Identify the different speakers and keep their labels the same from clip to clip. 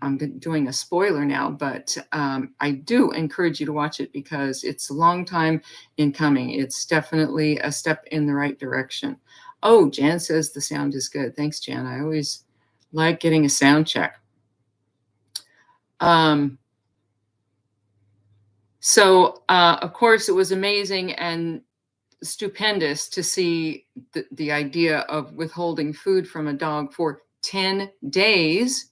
Speaker 1: I'm doing a spoiler now, but I do encourage you to watch it because it's a long time in coming. It's definitely a step in the right direction. Oh, Jan says the sound is good. Thanks, Jan. I always like getting a sound check. So, of course, it was amazing and stupendous to see the idea of withholding food from a dog for 10 days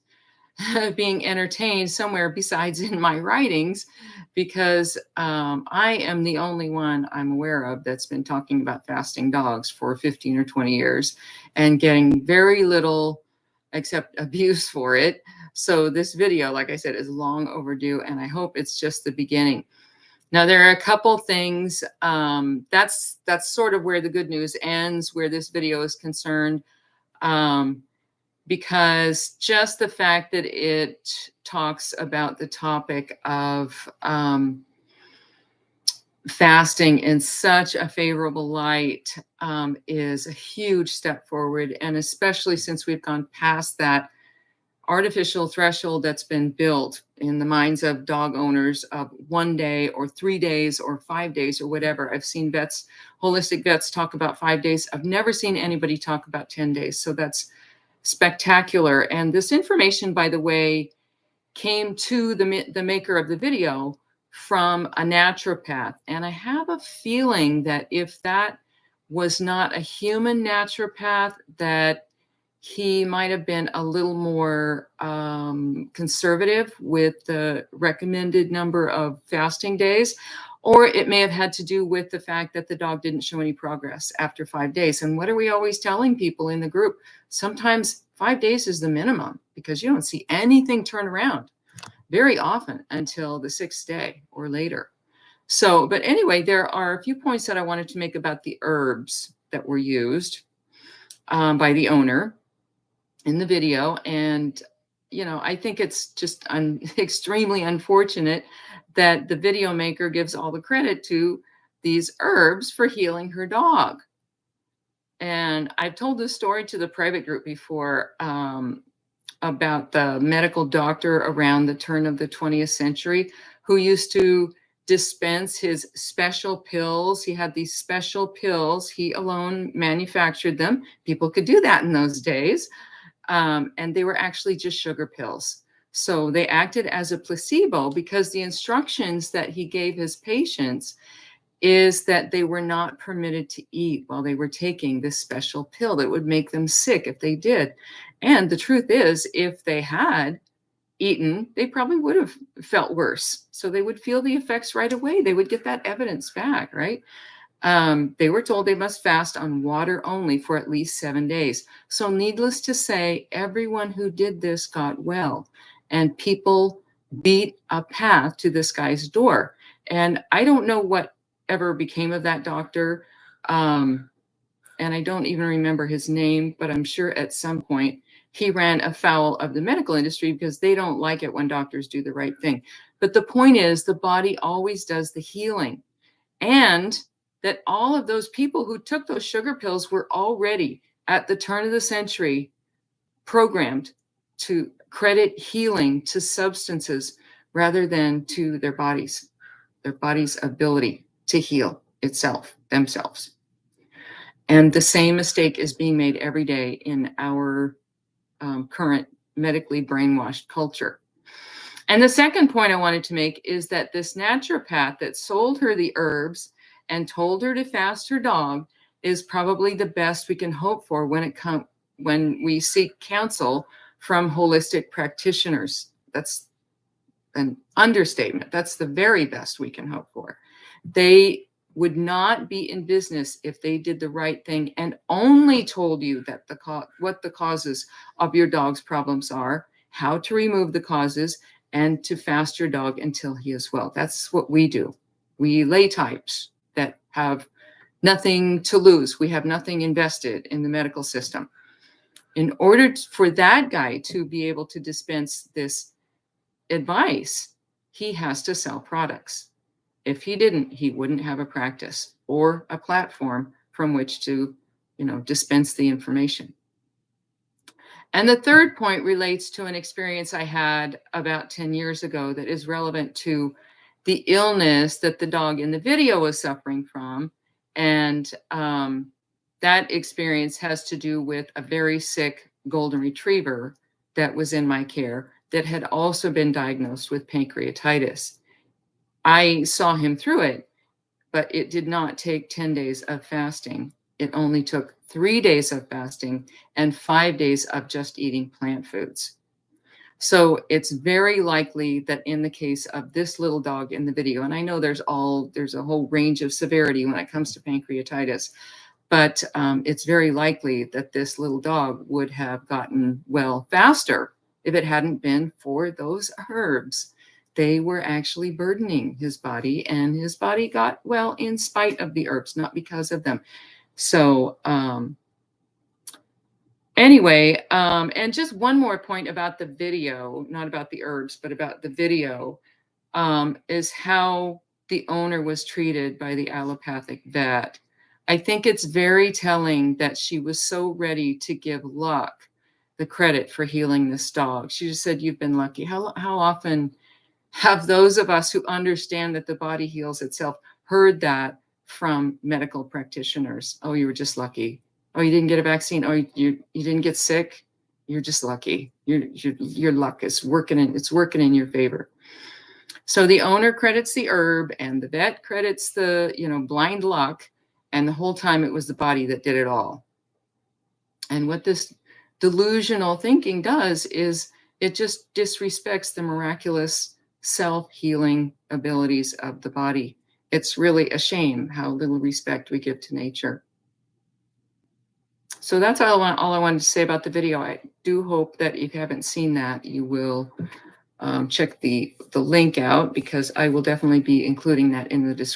Speaker 1: being entertained somewhere besides in my writings, because I am the only one I'm aware of that's been talking about fasting dogs for 15 or 20 years and getting very little except abuse for it. So this video, like I said, is long overdue, and I hope it's just the beginning. Now, there are a couple things. That's sort of where the good news ends, where this video is concerned. Because just the fact that it talks about the topic of fasting in such a favorable light is a huge step forward. And especially since we've gone past that artificial threshold that's been built in the minds of dog owners of 1 day or 3 days or 5 days or whatever. I've seen vets, holistic vets, talk about 5 days. I've never seen anybody talk about 10 days. So that's spectacular. And this information, by the way, came to the maker of the video from a naturopath. And I have a feeling that if that was not a human naturopath, that he might have been a little more conservative with the recommended number of fasting days, or it may have had to do with the fact that the dog didn't show any progress after 5 days. And what are we always telling people in the group? Sometimes 5 days is the minimum because you don't see anything turn around very often until the 6th day or later. So, but anyway, there are a few points that I wanted to make about the herbs that were used by the owner in the video. And, you know, I think it's just extremely unfortunate that the video maker gives all the credit to these herbs for healing her dog. And I've told this story to the private group before about the medical doctor around the turn of the 20th century who used to dispense his special pills. He had these special pills. He alone manufactured them. People could do that in those days. And they were actually just sugar pills. So they acted as a placebo because the instructions that he gave his patients is that they were not permitted to eat while they were taking this special pill that would make them sick if they did. And the truth is, if they had eaten, they probably would have felt worse. So they would feel the effects right away. They would get that evidence back, right? They were told they must fast on water only for at least 7 days. So needless to say, everyone who did this got well, and people beat a path to this guy's door. And I don't know what ever became of that doctor. And I don't even remember his name, but I'm sure at some point he ran afoul of the medical industry because they don't like it when doctors do the right thing. But the point is, the body always does the healing. And that all of those people who took those sugar pills were already at the turn of the century programmed to credit healing to substances rather than to their body's ability to heal themselves. And the same mistake is being made every day in our current medically brainwashed culture. And the second point I wanted to make is that this naturopath that sold her the herbs and told her to fast her dog is probably the best we can hope for when we seek counsel from holistic practitioners. That's an understatement. That's the very best we can hope for. They would not be in business if they did the right thing and only told you that what the causes of your dog's problems are, how to remove the causes, and to fast your dog until he is well. That's what we do. We lay types that have nothing to lose. We have nothing invested in the medical system. In order for that guy to be able to dispense this advice, he has to sell products. If he didn't, he wouldn't have a practice or a platform from which to, dispense the information. And the third point relates to an experience I had about 10 years ago that is relevant to the illness that the dog in the video was suffering from. And that experience has to do with a very sick golden retriever that was in my care that had also been diagnosed with pancreatitis. I saw him through it, but it did not take 10 days of fasting. It only took 3 days of fasting and 5 days of just eating plant foods. So it's very likely that in the case of this little dog in the video, and I know there's a whole range of severity when it comes to pancreatitis, but it's very likely that this little dog would have gotten well faster if it hadn't been for those herbs. They were actually burdening his body, and his body got well in spite of the herbs, not because of them. So anyway, and just one more point about the video, not about the herbs, but about the video, is how the owner was treated by the allopathic vet. I think it's very telling that she was so ready to give luck the credit for healing this dog. She just said, "You've been lucky." How often have those of us who understand that the body heals itself heard that from medical practitioners? "Oh, you were just lucky. Oh, you didn't get a vaccine. Oh, you didn't get sick. You're just lucky. Your luck is working in your favor." So the owner credits the herb and the vet credits the, blind luck. And the whole time it was the body that did it all. And what this delusional thinking does is it just disrespects the miraculous self-healing abilities of the body. It's really a shame how little respect we give to nature. So that's all I wanted to say about the video. I do hope that if you haven't seen that, you will check the link out, because I will definitely be including that in the description.